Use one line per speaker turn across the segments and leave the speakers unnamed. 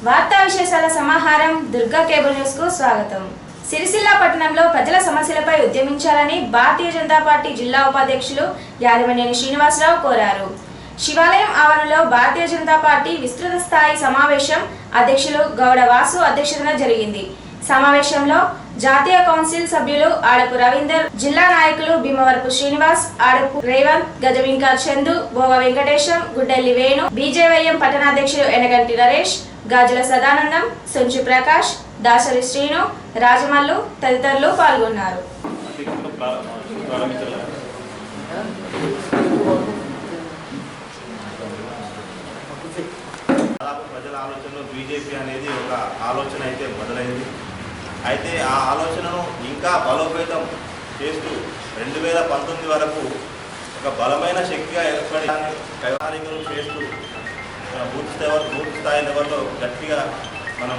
వార్తా విశేషాల సమాహారం దుర్గా కేబుల్ న్యూస్ కు స్వాగతం. సిరిసిల్ల పట్టణంలో ప్రజల సమస్యలపై ఉద్యమించాలని భారతీయ జనతా పార్టీ జిల్లా ఉపాధ్యక్షులు యాదమనేని శ్రీనివాసరావు కోరారు. శివాలయం ఆవరణలో భారతీయ జనతా పార్టీ విస్తృత స్థాయి సమావేశం అధ్యక్షులు గౌడ వాసు అధ్యక్షతన జరిగింది. సమావేశంలో జాతీయ కౌన్సిల్ సభ్యులు ఆడపు రవీందర్, జిల్లా నాయకులు భీమవరపు శ్రీనివాస్, ఆడపు రేవంత్, గజవింకర్ చందు, బోవ వెంకటేశం, గుడ్డెల్లి వేణు, బీజేవైఎం పట్టణాధ్యక్షులు ఎనగంటి నరేష్, గాజుల సదానందం, సొంచు ప్రకాష్, దాసరి శ్రీను, రాజమల్లు తదితరులు పాల్గొన్నారు.
ప్రజల ఆలోచనలో బీజేపీ అనేది ఒక ఆలోచన అయితే మొదలైంది. అయితే ఆ ఆలోచనను ఇంకా బలోపేతం చేస్తూ 2019 వరకు ఒక బలమైన శక్తిగా ఏర్పడి వ్యవహారికలు చేస్తూ బూత్ స్థాయి లెవెల్లో గట్టిగా మనం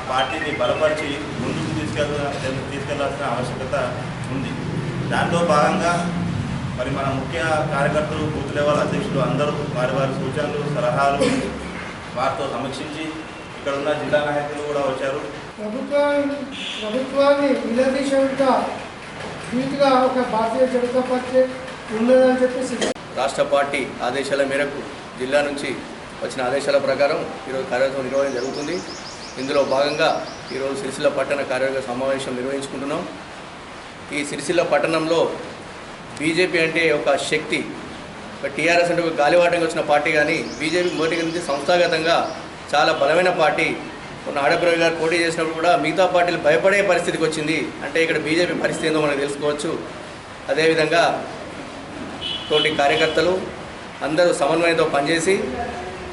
పార్టీని బలపరిచి ముందుకు తీసుకెళ్లాల్సిన ఆవశ్యకత ఉంది. దాంట్లో భాగంగా మరి మన ముఖ్య కార్యకర్తలు, బూత్ లెవెల్ అధ్యక్షులు అందరూ వారి సూచనలు, సలహాలు వారితో సమీక్షించి ఇక్కడ ఉన్న జిల్లా నాయకులు కూడా వచ్చారు.
ప్రభుత్వాన్ని నిలదీసేంత వీటిగా ఒక భారతీయ జనతా పార్టీ ఉన్నదని చెప్పేసి
రాష్ట్ర పార్టీ ఆదేశాల మేరకు జిల్లా నుంచి వచ్చిన ఆదేశాల ప్రకారం ఈరోజు కార్యక్రమం నిర్వహణ జరుగుతుంది. ఇందులో భాగంగా ఈరోజు సిరిసిల్ల పట్టణ కార్యవర్గ సమావేశం నిర్వహించుకుంటున్నాం. ఈ సిరిసిల్ల పట్టణంలో బీజేపీ అంటే ఒక శక్తి, టీఆర్ఎస్ అంటే ఒక గాలివాటంగా వచ్చిన పార్టీ, కానీ బీజేపీ మొదటి నుంచి సంస్థాగతంగా చాలా బలమైన పార్టీ. కొన్ని ఆడపిల్లలు గారు పోటీ చేసినప్పుడు కూడా మిగతా పార్టీలు భయపడే పరిస్థితికి వచ్చింది. అంటే ఇక్కడ బీజేపీ పరిస్థితి ఏందో మనకు తెలుసుకోవచ్చు. అదేవిధంగా తోటి కార్యకర్తలు అందరూ సమన్వయంతో పనిచేసి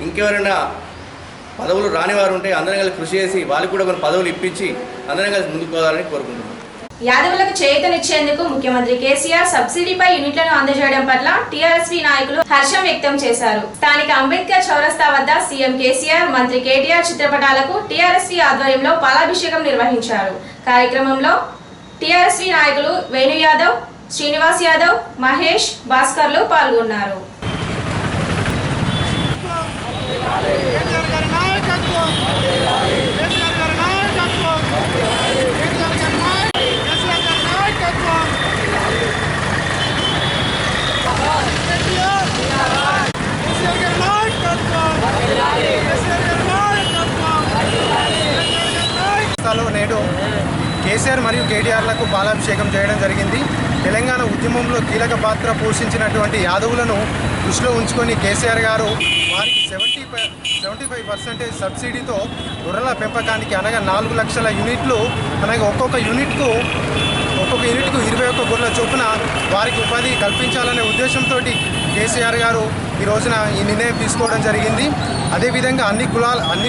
ఇంకెవరైనా పదవులు రానివారు ఉంటే అందరం కలిసి కృషి చేసి వాళ్ళకి కూడా కొన్ని పదవులు ఇప్పించి అందరం కలిసి ముందుకు పోవాలని కోరుకుంటున్నాం.
యాదవులకు చేయూతనిచ్చేందుకు ముఖ్యమంత్రి కేసీఆర్ సబ్సిడీపై యూనిట్లను అందజేయడం పట్ల టీఆర్ఎస్వి నాయకులు హర్షం వ్యక్తం చేశారు. స్థానిక అంబేద్కర్ చౌరస్తా వద్ద సీఎం కేసీఆర్, మంత్రి కేటీఆర్ చిత్రపటాలకు టీఆర్ఎస్వి ఆధ్వర్యంలో పాలాభిషేకం నిర్వహించారు. కార్యక్రమంలో టీఆర్ఎస్వి నాయకులు వేణు యాదవ్, శ్రీనివాస్ యాదవ్, మహేష్, భాస్కర్లు పాల్గొన్నారు.
నేడు కేసీఆర్ మరియు కేటీఆర్లకు పాలాభిషేకం చేయడం జరిగింది. తెలంగాణ ఉద్యమంలో కీలక పాత్ర పోషించినటువంటి యాదవులను దృష్టిలో ఉంచుకొని కేసీఆర్ గారు వారికి 75% సబ్సిడీతో గొర్రెల పెంపకానికి అనగా 4 లక్షల యూనిట్లు, అనగా ఒక్కొక్క యూనిట్కు 21 గొర్రెల చొప్పున వారికి ఉపాధి కల్పించాలనే ఉద్దేశంతో కేసీఆర్ గారు ఈ రోజున ఈ నిర్ణయం తీసుకోవడం జరిగింది. అదేవిధంగా అన్ని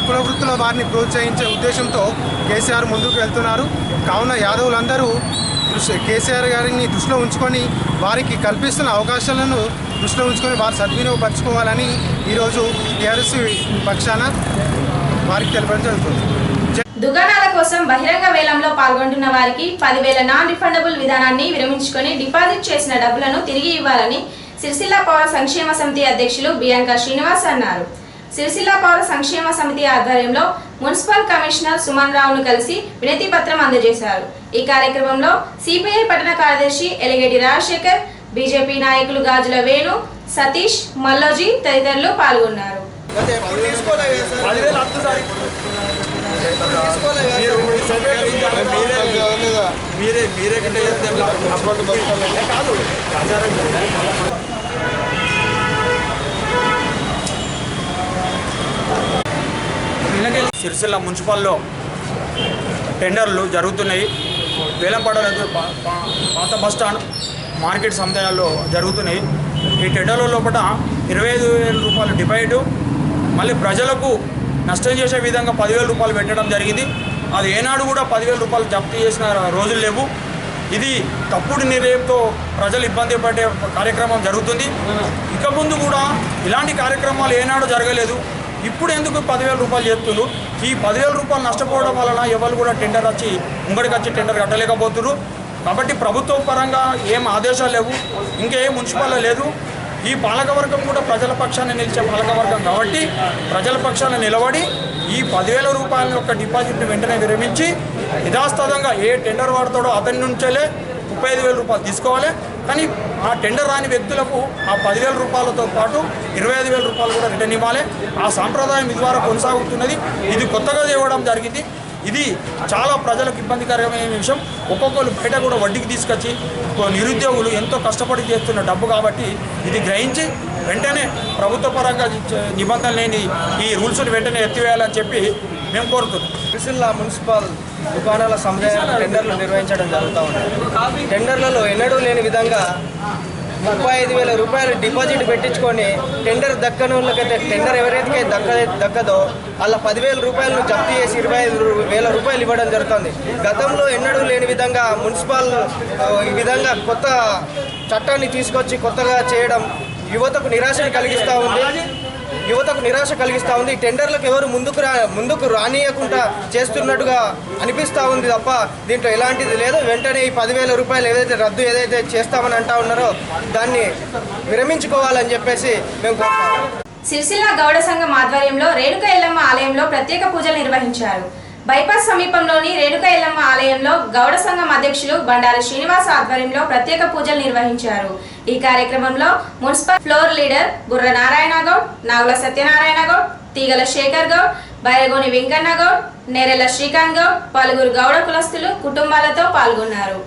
కుల వృత్తుల వారిని ప్రోత్సహించే ఉద్దేశంతో కేసీఆర్ ముందుకు వెళ్తున్నారు. కావున యాదవులందరూ కేసీఆర్ గారిని దృష్టిలో ఉంచుకొని వారికి కల్పిస్తున్న అవకాశాలను దృష్టిలో ఉంచుకొని వారు సద్వినియోగపరచుకోవాలని ఈరోజు టీఆర్ఎస్ పక్షాన వారికి తెలపడం జరుగుతుంది.
దుకాణాల కోసం బహిరంగ వేలంలో పాల్గొంటున్న వారికి 10,000 నాన్ రిఫండబుల్ విధానాన్ని విరమించుకొని డిపాజిట్ చేసిన డబ్బులను తిరిగి ఇవ్వాలని సిరిసిల్ల పౌర సంక్షేమ సమితి అధ్యక్షులు బియాంక శ్రీనివాస్ అన్నారు. సిరిసిల్ల పౌర సంక్షేమ సమితి ఆధ్వర్యంలో మున్సిపల్ కమిషనర్ సుమన్ రావును కలిసి వినతి పత్రం అందజేశారు. ఈ కార్యక్రమంలో సిపిఐ పట్టణ కార్యదర్శి ఎలిగేటి రాజశేఖర్, బీజేపీ నాయకులు గాజుల వేణు, సతీష్, మల్లోజీ తదితరులు పాల్గొన్నారు.
సిరిసిల్ల మున్సిపల్లో టెండర్లు జరుగుతున్నాయి. వేలంపాటలు పాత బస్టాండ్, మార్కెట్ సముదాయాల్లో జరుగుతున్నాయి. ఈ టెండర్ల లోపల 25,000 రూపాయలు డిపాజిట్, మళ్ళీ ప్రజలకు నష్టం చేసే విధంగా 10,000 రూపాయలు పెట్టడం జరిగింది. అది ఏనాడు కూడా 10,000 రూపాయలు జప్తు చేసిన రోజులు లేవు. ఇది తప్పుడు నిర్ణయంతో ప్రజలు ఇబ్బంది పడే కార్యక్రమం జరుగుతుంది. ఇక ముందు కూడా ఇలాంటి కార్యక్రమాలు ఏనాడు జరగలేదు. ఇప్పుడు ఎందుకు 10,000 రూపాయలు చెప్తున్నారు? ఈ 10,000 రూపాయలు నష్టపోవడం వలన ఎవరు కూడా టెండర్ వచ్చి ముంగడికి వచ్చి టెండర్ కట్టలేకపోతున్నారు. కాబట్టి ప్రభుత్వ పరంగా ఏం ఆదేశాలు లేవు, ఇంకేం మున్సిపల్లో లేదు. ఈ పాలకవర్గం కూడా ప్రజల పక్షాన నిలిచే పాలకవర్గం కాబట్టి ప్రజల పక్షాన నిలబడి ఈ 10,000 రూపాయల యొక్క డిపాజిట్ని వెంటనే విరమించి యథాస్థాతంగా ఏ టెండర్ వాడతాడో అతని నుంచేలే 35,000 రూపాయలు తీసుకోవాలి. కానీ ఆ టెండర్ రాని వ్యక్తులకు ఆ 10,000 రూపాయలతో పాటు 25,000 రూపాయలు కూడా రిటర్న్ ఇవ్వాలి. ఆ సాంప్రదాయం ఇది ద్వారా కొనసాగుతున్నది. ఇది కొత్తగా ఇవ్వడం జరిగింది. ఇది చాలా ప్రజలకు ఇబ్బందికరమైన విషయం. ఒక్కొక్కరు బయట కూడా వడ్డీకి తీసుకొచ్చి నిరుద్యోగులు ఎంతో కష్టపడి చేస్తున్న డబ్బు కాబట్టి ఇది గ్రహించి వెంటనే ప్రభుత్వ పరంగా నిబంధనలు లేని ఈ రూల్స్ని వెంటనే ఎత్తివేయాలని చెప్పి మేము కోరుతున్నాం.
సిరిసిల్ల మున్సిపల్ దుకాణాల సముదాయాలు టెండర్లు నిర్వహించడం జరుగుతూ ఉంది. టెండర్లలో ఎన్నడూ లేని విధంగా 35,000 రూపాయలు డిపాజిట్ పెట్టించుకొని టెండర్ దక్కని వాళ్ళకైతే టెండర్ ఎవరైతే దక్కదో అలా 10,000 రూపాయలను జప్తు చేసి 25,000 రూపాయలు ఇవ్వడం జరుగుతుంది. గతంలో ఎన్నడూ లేని విధంగా మున్సిపల్ ఈ విధంగా కొత్త చట్టాన్ని తీసుకొచ్చి కొత్తగా చేయడం యువతకు నిరాశ కలిగిస్తూ ఉంది. టెండర్లకు ఎవరు ముందుకు రానియకుండా చేస్తున్నట్టుగా అనిపిస్తూ ఉంది తప్ప దీంట్లో ఎలాంటిది లేదు. వెంటనే ఈ 10,000 రూపాయలు ఏదైతే చేస్తామని అంటా ఉన్నారో దాన్ని విరమించుకోవాలని చెప్పేసి మేము కోరుతాము.
సిరిసిల్ల గౌడ సంఘం ఆధ్వర్యంలో రేణుకా ఎల్లమ్మ ఆలయంలో ప్రత్యేక పూజలు నిర్వహించారు. బైపాస్ సమీపంలోని రేణుకా ఎల్లమ్మ ఆలయంలో గౌడ సంఘం అధ్యక్షులు బండారి శ్రీనివాస్ ఆధ్వర్యంలో ప్రత్యేక పూజలు నిర్వహించారు. ఈ కార్యక్రమంలో మున్సిపల్ ఫ్లోర్ లీడర్ బుర్ర నారాయణ గౌడ్, నాగుల సత్యనారాయణ గౌడ్, తీగల శేఖర్ గౌడ్, బైరగోని వెంకన్న గౌడ్, నేరెల శ్రీకాంత్ గౌడ్, పలువురు గౌడ కులస్తులు కుటుంబాలతో పాల్గొన్నారు.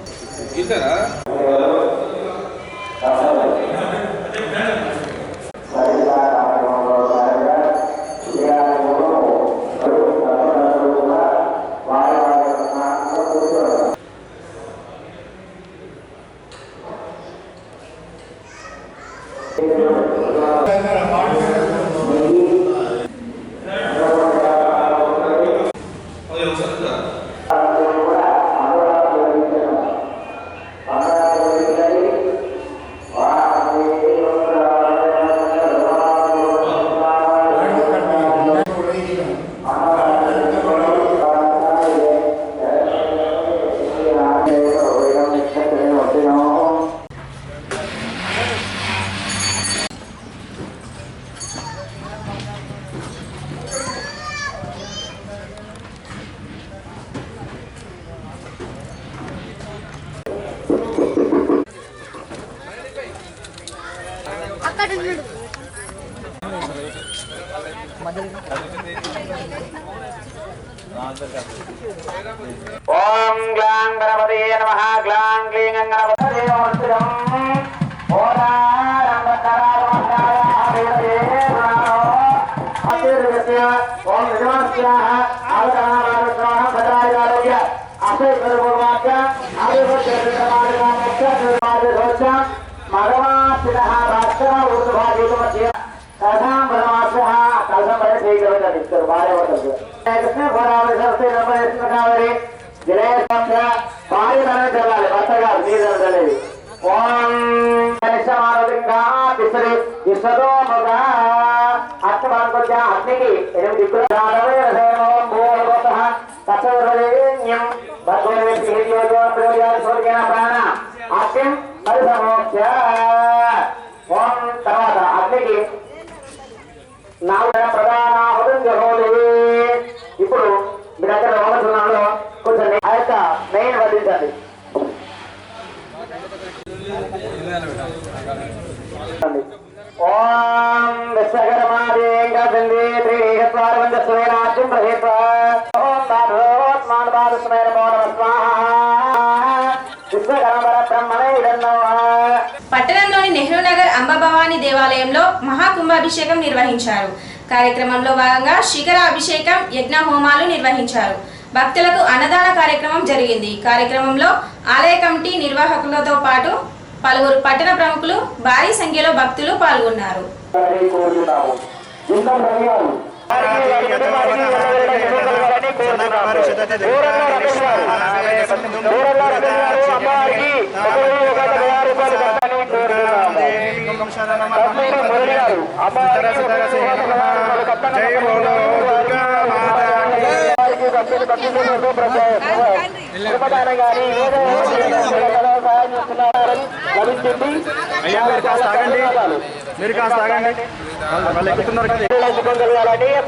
ఓం గ్లాం గణపతయే నమః గ్లాం క్లీం గణపతయే నమః ఓం తర్వాత అగ్నికి నాలుగు ప్రధానాహుతం జరుగుతుంది. ఇప్పుడు మీ దగ్గర వండుతున్నాలో కొంచెం ఆ యొక్క మెయిన్ వడ్డించండి. ఓం విశ్వకర్మాదేంగంది త్రిహత్వారవందస్వేనాజ్యం ప్రహేత్వ ఓం బాధోత్మానుబాధస్మయ నమో నమః స్వాహా విశ్వకర్మర బ్రహ్మణే ఇదన్నో.
పట్టణంలోని నెహ్రూ నగర్ అంబభవాని దేవాలయంలో మహాకుంభాభిషేకం నిర్వహించారు. కార్యక్రమంలో భాగంగా శిఖర అభిషేకం, యజ్ఞ హోమాలు నిర్వహించారు. భక్తులకు అన్నదాన కార్యక్రమం జరిగింది. కార్యక్రమంలో ఆలయ కమిటీ నిర్వాహకులతో పాటు పలువురు పట్టణ ప్రముఖులు, భారీ సంఖ్యలో భక్తులు పాల్గొన్నారు.
ఓం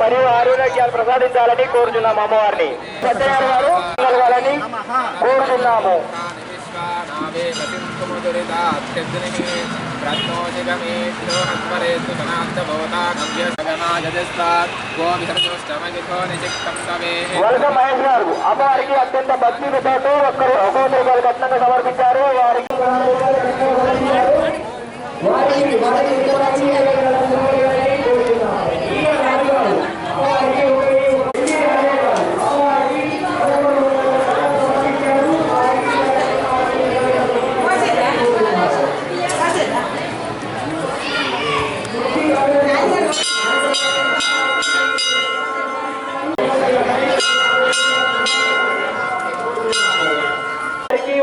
మరియు ఆరోగ్యాలు ప్రసాదించాలని కోరుచున్నాము. అమ్మవారిని కలగాలని కోరుతున్నాము. వలస మహేష్ గారు అమ్మవారికి అత్యంత భక్తితో ఒక్కొక్కరు కట్నంగా సమర్పించారు.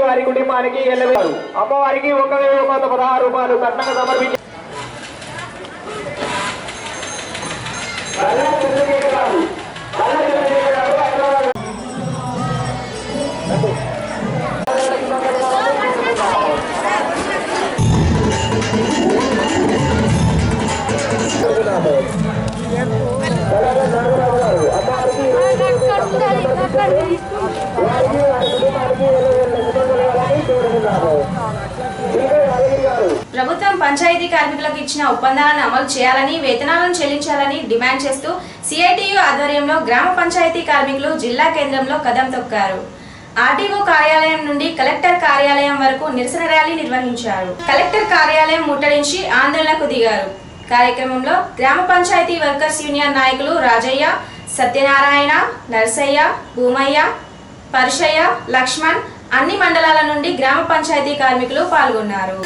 వారి కుటుంబానికి అమ్మవారికి 1,116 రూపాయలు కట్నంగా సమర్పించారు.
ప్రభుత్వం పంచాయతీ కార్మికులకు ఇచ్చిన ఒప్పందాలను అమలు చేయాలని, వేతనాలను చెల్లించాలని డిమాండ్ చేస్తూ సిఐటియు ఆధ్వర్యంలో గ్రామ పంచాయతీ కార్మికులు జిల్లా కేంద్రంలో కదం తొక్కారు. ఆర్టీఓ కార్యాలయం నుండి కలెక్టర్ కార్యాలయం వరకు నిరసన ర్యాలీ నిర్వహించారు. కలెక్టర్ కార్యాలయం ముట్టడించి ఆందోళనకు దిగారు. కార్యక్రమంలో గ్రామ పంచాయతీ వర్కర్స్ యూనియన్ నాయకులు రాజయ్య, సత్యనారాయణ, నర్సయ్య, భూమయ్య, పరుషయ్య, లక్ష్మణ్, అన్ని మండలాల నుండి గ్రామ పంచాయతీ కార్మికులు పాల్గొన్నారు.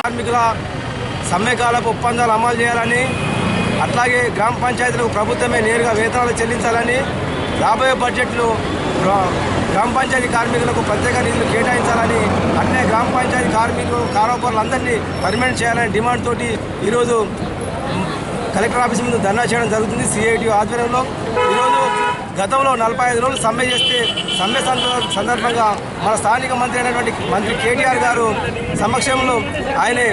కార్మికుల సమ్మెకాలపు ఒప్పందాలు అమలు చేయాలని, అట్లాగే గ్రామ పంచాయతీలకు ప్రభుత్వమే నేరుగా వేతనాలు చెల్లించాలని, రాబోయే బడ్జెట్లో గ్రామ పంచాయతీ కార్మికులకు ప్రత్యేక నిధులు కేటాయించాలని, అట్లే గ్రామ పంచాయతీ కార్మికులు కారోబార్లందరినీ పర్మనెంట్ చేయాలని డిమాండ్ తోటి ఈరోజు కలెక్టర్ ఆఫీస్ ముందు ధర్నా చేయడం జరుగుతుంది. సిఐటియు ఆధ్వర్యంలో ఈరోజు గతంలో 45 రోజులు సమ్మె చేస్తే సమ్మె సందర్భంగా మన స్థానిక మంత్రి అయినటువంటి మంత్రి కేటీఆర్ గారు సమక్షంలో ఆయనే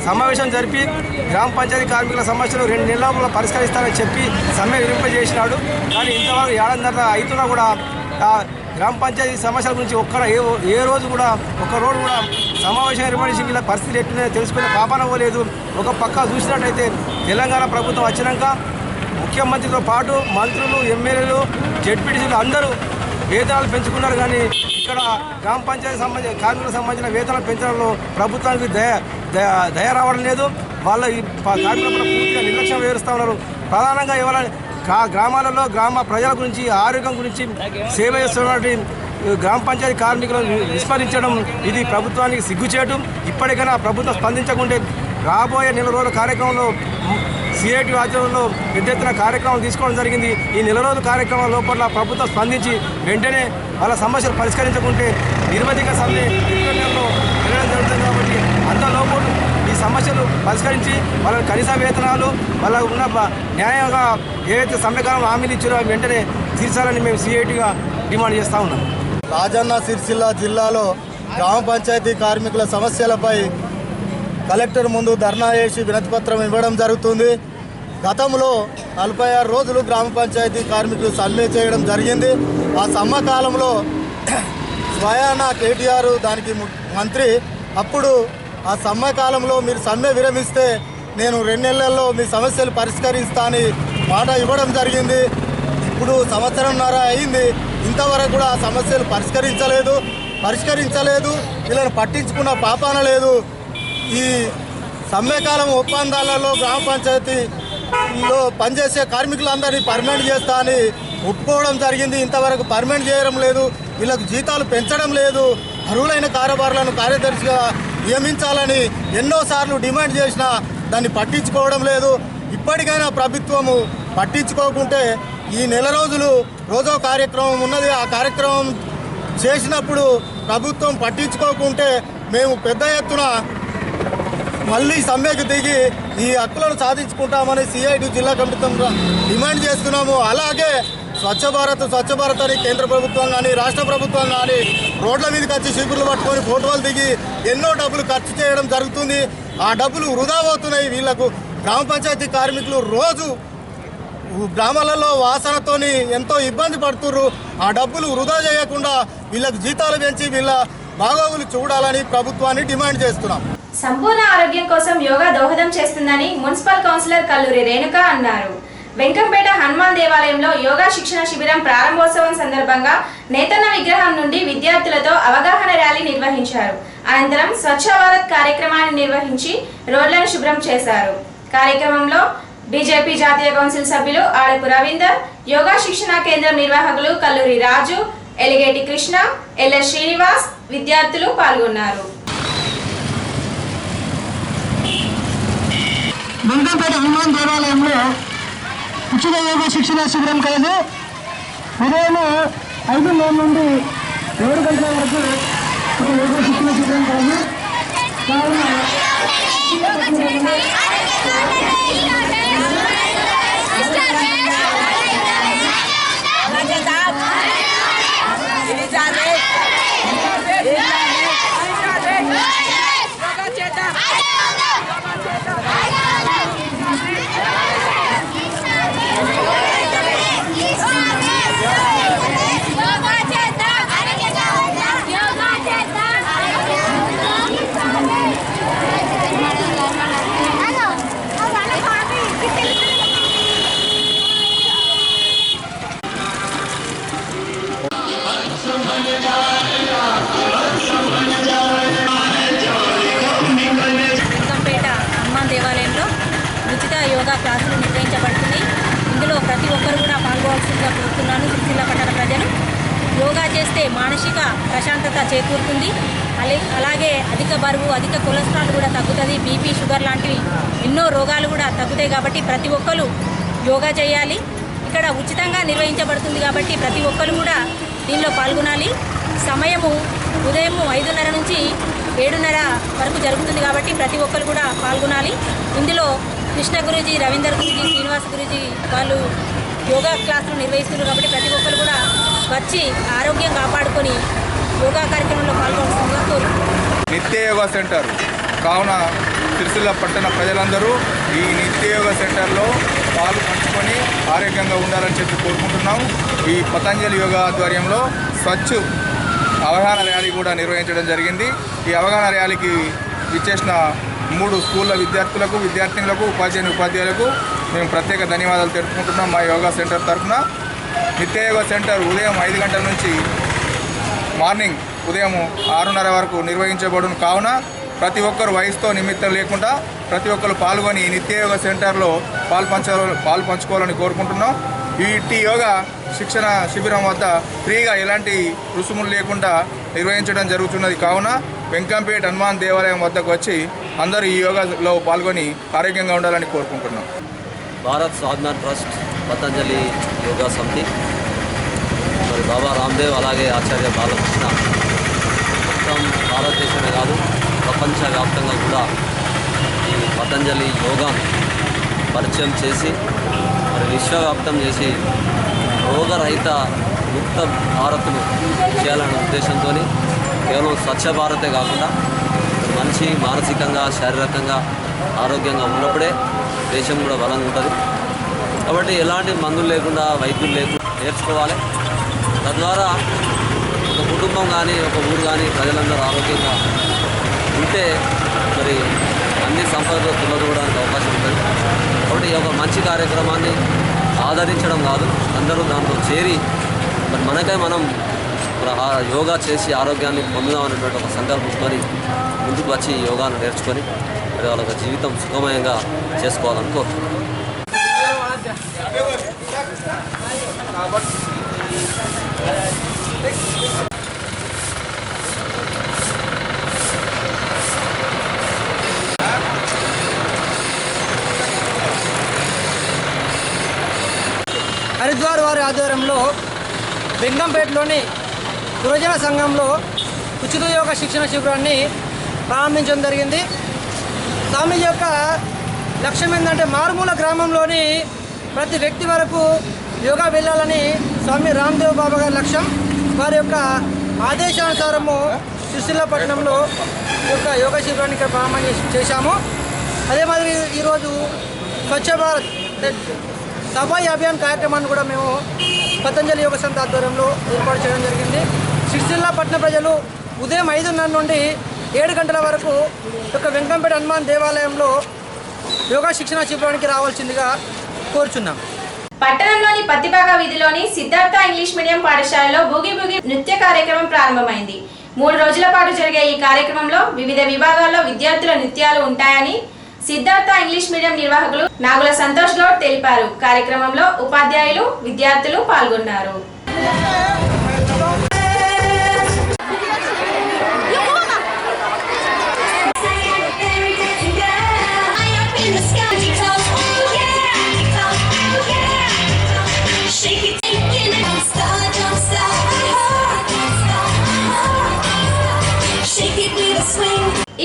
సమావేశం జరిపి గ్రామ పంచాయతీ కార్మికుల సమస్యలు 2 నెలల పరిష్కరిస్తారని చెప్పి సమ్మె విరింపజేసినాడు. కానీ ఇంతవరకు 7.5 అవుతున్నా కూడా గ్రామ పంచాయతీ సమస్యల గురించి ఏ రోజు కూడా ఒక్క రోజు కూడా సమావేశం ఏర్పడి వీళ్ళ పరిస్థితి ఎట్లుందో తెలుసుకునే పాపన పోలేదు. ఒక పక్క చూసినట్టయితే తెలంగాణ ప్రభుత్వం వచ్చినాక ముఖ్యమంత్రితో పాటు మంత్రులు, ఎమ్మెల్యేలు, జెడ్పీటీసీలు అందరూ వేతనాలు పెంచుకున్నారు. కానీ ఇక్కడ గ్రామ పంచాయతీ కార్మికులకు సంబంధించిన వేతనాలు పెంచడంలో ప్రభుత్వానికి దయ రావడం లేదు. వాళ్ళ ఈ కార్మికుల పూర్తిగా నిర్లక్ష్యం వివరిస్తూ ఉన్నారు. ప్రధానంగా ఎవరైనా గ్రామాలలో గ్రామ ప్రజల గురించి, ఆరోగ్యం గురించి సేవ చేస్తున్నటువంటి గ్రామ పంచాయతీ కార్మికులను విస్మరించడం ఇది ప్రభుత్వానికి సిగ్గుచేటు. ఇప్పటికైనా ప్రభుత్వం స్పందించకుంటే రాబోయే నెల రోజుల కార్యక్రమంలో సిఐటి ఆధ్వర్యంలో పెద్ద ఎత్తున కార్యక్రమం తీసుకోవడం జరిగింది. ఈ నెల రోజుల కార్యక్రమం లోపల ప్రభుత్వం స్పందించి వెంటనే వాళ్ళ సమస్యలు పరిష్కరించకుంటే నిరవధిక సమ్మె నెలలో వెళ్ళడం జరుగుతుంది. కాబట్టి అంతలోపు ఈ సమస్యలు పరిష్కరించి వాళ్ళ కనీస వేతనాలు, వాళ్ళ ఉన్న న్యాయంగా ఏవైతే సమ్మెకాలం హామీలు ఇచ్చారో వెంటనే తీర్చాలని మేము సిఐటిగా డిమాండ్ చేస్తూ ఉన్నాం.
రాజన్న సిరిసిల్ల జిల్లాలో గ్రామ పంచాయతీ కార్మికుల సమస్యలపై కలెక్టర్ ముందు ధర్నా చేసి వినతిపత్రం ఇవ్వడం జరుగుతుంది. గతంలో 46 రోజులు గ్రామ పంచాయతీ కార్మికులు సమ్మె చేయడం జరిగింది. ఆ సమ్మె కాలంలో స్వయానా కేటీఆర్ దానికి మంత్రి, అప్పుడు ఆ సమ్మె కాలంలో మీరు సమ్మె విరమిస్తే నేను 2 నెలల్లో మీ సమస్యలు పరిష్కరిస్తా అని మాట ఇవ్వడం జరిగింది. ఇప్పుడు 1.5 సంవత్సరం అయింది, ఇంతవరకు కూడా ఆ సమస్యలు పరిష్కరించలేదు. వీళ్ళని పట్టించుకున్న పాపాన లేదు. ఈ సమ్మెకాలం ఒప్పందాలలో గ్రామ పంచాయతీలో పనిచేసే కార్మికులందరినీ పర్మనెంట్ చేస్తా అని ఒప్పుకోవడం జరిగింది. ఇంతవరకు పర్మనెంట్ చేయడం లేదు, వీళ్ళకు జీతాలు పెంచడం లేదు. అర్హులైన కారోబార్లను కార్యదర్శిగా నియమించాలని ఎన్నోసార్లు డిమాండ్ చేసినా దాన్ని పట్టించుకోవడం లేదు. ఇప్పటికైనా ప్రభుత్వము పట్టించుకోకుంటే ఈ నెల రోజులు రోజో కార్యక్రమం ఉన్నది. ఆ కార్యక్రమం చేసినప్పుడు ప్రభుత్వం పట్టించుకోకుంటే మేము పెద్ద ఎత్తున మళ్ళీ సమ్మెకు దిగి ఈ హక్కులను సాధించుకుంటామని సిఐటి జిల్లా కమిటీ డిమాండ్ చేస్తున్నాము. అలాగే స్వచ్ఛ భారత్ అని కేంద్ర ప్రభుత్వం కానీ రాష్ట్ర ప్రభుత్వం కానీ రోడ్ల మీదకి వచ్చి శిబిర్లు పట్టుకొని ఫోటోలు దిగి ఎన్నో డబ్బులు ఖర్చు చేయడం జరుగుతుంది. ఆ డబ్బులు వృధా అవుతున్నాయి. వీళ్లకు గ్రామ పంచాయతీ కార్మికులు రోజు గ్రామాలలో వాసనతోని ఎంతో ఇబ్బంది పడుతుర్రు. ఆ డబ్బులు వృధా చేయకుండా వీళ్ళకు జీతాలు పెంచి వీళ్ళ బాగోగులు చూడాలని ప్రభుత్వాన్ని డిమాండ్ చేస్తున్నాం.
సంపూర్ణ ఆరోగ్యం కోసం యోగా దోహదం చేస్తుందని మున్సిపల్ కౌన్సిలర్ కల్లూరి రేణుక అన్నారు. వెంకంపేట హనుమాన్ దేవాలయంలో యోగా శిక్షణ శిబిరం ప్రారంభోత్సవం సందర్భంగా నేతన్న విగ్రహం నుండి విద్యార్థులతో అవగాహన ర్యాలీ నిర్వహించారు. అనంతరం స్వచ్ఛ భారత్ కార్యక్రమాన్ని నిర్వహించి రోడ్లను శుభ్రం చేశారు. కార్యక్రమంలో బీజేపీ జాతీయ కౌన్సిల్ సభ్యులు ఆడపు రవీందర్, యోగా శిక్షణ కేంద్రం నిర్వాహకులు కల్లూరి రాజు, ఎలిగేటి కృష్ణ, ఎల్ఎస్ శ్రీనివాస్, విద్యార్థులు పాల్గొన్నారు.
వెంకంపేట హనుమాన్ దేవాలయంలో ఉచిత యోగా శిక్షణ శిబిరం కలదు. ఉదయం 5 నుండి 7 గంటల వరకు ఒక యోగా శిక్షణ శిబిరం కలదు. కావున
వెంకంపేట హనుమాన్ దేవాలయంలో ఉచిత యోగా క్లాసులు నిర్వహించబడుతుంది. ఇందులో ప్రతి ఒక్కరు కూడా పాల్గొవాల్సిందిగా కోరుతున్నాను. సిరిసిల్ల పట్టణ ప్రజలు యోగా చేస్తే మానసిక ప్రశాంతత చేకూరుతుంది. అలాగే అధిక బరువు, అధిక కొలెస్ట్రాల్ కూడా తగ్గుతుంది. బీపీ, షుగర్ లాంటివి ఎన్నో రోగాలు కూడా తగ్గుతాయి. కాబట్టి ప్రతి ఒక్కరు యోగా చేయాలి. ఇక్కడ ఉచితంగా నిర్వహించబడుతుంది కాబట్టి ప్రతి ఒక్కరు కూడా దీనిలో పాల్గొనాలి. సమయము ఉదయం 5:30 నుంచి 7:30 వరకు జరుగుతుంది కాబట్టి ప్రతి ఒక్కరు కూడా పాల్గొనాలి. ఇందులో కృష్ణ గురూజీ, రవీందర్ గురూజీ, శ్రీనివాస్ గురూజీ వాళ్ళు యోగా క్లాసులు నిర్వహిస్తున్నారు కాబట్టి ప్రతి ఒక్కరు కూడా వచ్చి ఆరోగ్యం కాపాడుకొని యోగా కార్యక్రమంలో పాల్గొనవలసిందిగా కోరుకుంటున్నాను.
నిత్య యోగా సెంటర్ కావున సిరిసిల్ల పట్టణ ప్రజలందరూ ఈ నిత్య యోగా సెంటర్లో పాలు పంచుకొని ఆరోగ్యంగా ఉండాలని చెప్పి కోరుకుంటున్నాం. ఈ పతంజలి యోగా ఆధ్వర్యంలో స్వచ్ఛ అవగాహన ర్యాలీ కూడా నిర్వహించడం జరిగింది. ఈ అవగాహన ర్యాలీకి ఇచ్చేసిన 3 స్కూళ్ళ విద్యార్థులకు, విద్యార్థినులకు, ఉపాధ్యాయులకు మేము ప్రత్యేక ధన్యవాదాలు తెలుపుకుంటున్నాం. మా యోగా సెంటర్ తరఫున నిత్య యోగా సెంటర్ ఉదయం 5 గంటల నుంచి మార్నింగ్ ఉదయం 6:30 వరకు నిర్వహించబడును. కావున ప్రతి ఒక్కరు వయసుతో నిమిత్తం లేకుండా ప్రతి ఒక్కరు పాల్గొని ఈ నిత్య యోగా సెంటర్లో పాలు పంచుకోవాలని కోరుకుంటున్నాం. ఈ యోగా శిక్షణ శిబిరం వద్ద ఫ్రీగా ఎలాంటి రుసుములు లేకుండా నిర్వహించడం జరుగుతున్నది. కావున వెంకంపేట హనుమాన్ దేవాలయం వద్దకు వచ్చి అందరూ ఈ యోగాలో పాల్గొని ఆరోగ్యంగా ఉండాలని కోరుకుంటున్నాం.
భారత్ సాధన ట్రస్ట్, పతంజలి యోగా సమితి, మరి బాబా రామ్దేవ్, అలాగే ఆచార్య బాలకృష్ణ మొత్తం భారతదేశమే కాదు ప్రపంచవ్యాప్తంగా కూడా ఈ పతంజలి యోగాను పరిచయం చేసి మరి విశ్వవ్యాప్తం చేసి రోగరహిత ముక్త భారత్ను చేయాలనే ఉద్దేశంతో కేవలం స్వచ్ఛ భారతే కాకుండా మనిషి మానసికంగా, శారీరకంగా ఆరోగ్యంగా ఉన్నప్పుడే దేశం కూడా బలంగా ఉంటుంది. కాబట్టి ఎలాంటి మందులు లేకుండా, వైద్యులు లేకుండా నేర్చుకోవాలి. తద్వారా ఒక కుటుంబం కానీ, ఒక ఊరు కానీ ప్రజలందరూ ఆరోగ్యంగా ఉంటే మరి అన్ని సంపదలు తులదూడడానికి అవకాశం ఉంటుంది. కాబట్టి ఈ ఒక మంచి కార్యక్రమాన్ని ఆదరించడం కాదు, అందరూ దాంట్లో చేరి మరి మనకై మనం యోగా చేసి ఆరోగ్యాన్ని పొందుదామనేటువంటి ఒక సంకల్పంతో ముందుకు వచ్చి యోగాను నేర్చుకొని మరి వాళ్ళ జీవితం సుఖమయంగా చేసుకోవాలని కోరుతున్నాను.
బెంగంపేటలోని యువజన సంఘంలో ఉచిత యోగా శిక్షణ శిబిరాన్ని ప్రారంభించడం జరిగింది. స్వామీజీ యొక్క లక్ష్యం ఏంటంటే మారుమూల గ్రామంలోని ప్రతి వ్యక్తి వరకు యోగా వెళ్ళాలని స్వామి రామ్దేవ్ బాబా గారి లక్ష్యం. వారి యొక్క ఆదేశానుసారము సిరిసిల్లపట్నంలో యొక్క యోగా శిబిరాన్ని ఇక్కడ ప్రారంభం చేశాము. అదే మాదిరి ఈరోజు స్వచ్ఛ భారత్ సఫాయి అభియాన్ కార్యక్రమాన్ని కూడా మేము పతంజలి యోగ సంస్థ ఆధ్వర్యంలో ఏర్పాటు చేయడం జరిగింది. సిరిసిల్లపట్నం ప్రజలు ఉదయం 5:30 నుండి 7 గంటల వరకు యొక్క వెంకంపేట హనుమాన్ దేవాలయంలో యోగా శిక్షణ శిబిరానికి రావాల్సిందిగా కోరుచున్నాం.
పట్టణంలోని పత్తిపాక వీధిలోని సిద్ధార్థ ఇంగ్లీష్ మీడియం పాఠశాలలో బూగి బూగి నృత్య కార్యక్రమం ప్రారంభమైంది. 3 రోజుల పాటు జరిగే ఈ కార్యక్రమంలో వివిధ విభాగాల్లో విద్యార్థుల నృత్యాలు ఉంటాయని సిద్ధార్థ ఇంగ్లీష్ మీడియం నిర్వాహకులు నాగుల సంతోష్ గౌడ్ తెలిపారు. కార్యక్రమంలో ఉపాధ్యాయులు, విద్యార్థులు పాల్గొన్నారు.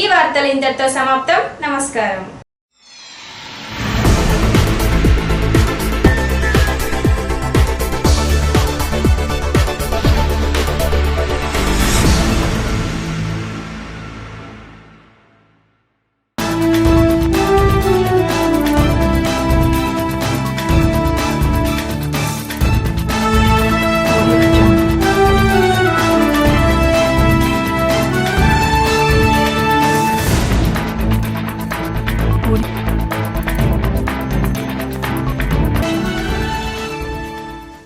ఈ వార్తలు ఇంతటితో సమాప్తం. నమస్కారం.